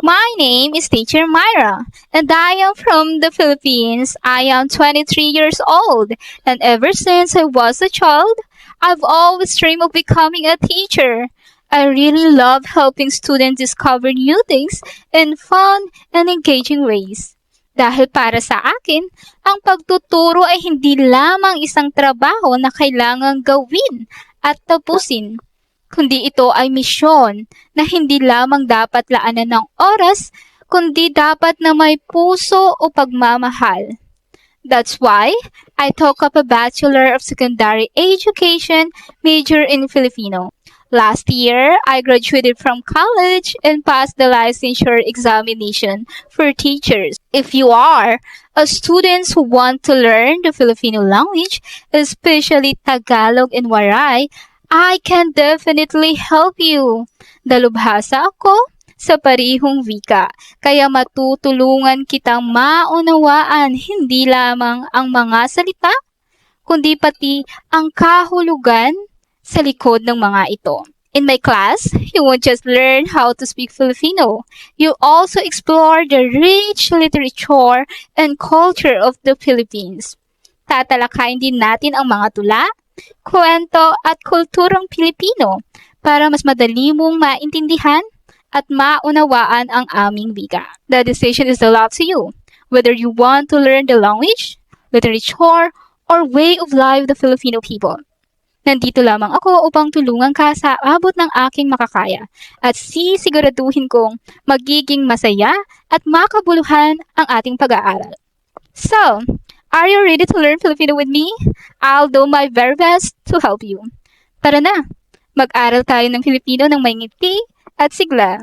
My name is Teacher Myra, and I am from the Philippines. I am 23 years old, and ever since I was a child, I've always dreamed of becoming a teacher. I really love helping students discover new things in fun and engaging ways. Dahil para sa akin, ang pagtuturo ay hindi lamang isang trabaho na kailangang gawin at tapusin, kundi ito ay misyon na hindi lamang dapat laanan ng oras, kundi dapat na may puso o pagmamahal. That's why I took up a Bachelor of Secondary Education major in Filipino. Last year, I graduated from college and passed the licensure examination for teachers. If you are a student who want to learn the Filipino language, especially Tagalog and Waray, I can definitely help you. Dalubhasa ako sa parihong wika, kaya matutulungan kitang maunawaan hindi lamang ang mga salita, kundi pati ang kahulugan sa likod ng mga ito. In my class, you won't just learn how to speak Filipino. You also explore the rich literature and culture of the Philippines. Tatalakayin din natin ang mga tula, kwento at kulturang Pilipino para mas madali mong maintindihan at maunawaan ang aming wika. The decision is up to you, whether you want to learn the language, literature, or way of life of the Filipino people. Nandito lamang ako upang tulungan ka sa abot ng aking makakaya at sisiguraduhin kong magiging masaya at makabuluhan ang ating pag-aaral. So, are you ready to learn Filipino with me? I'll do my very best to help you. Tara na, mag-aral tayo ng Filipino ng may ngiti at sigla.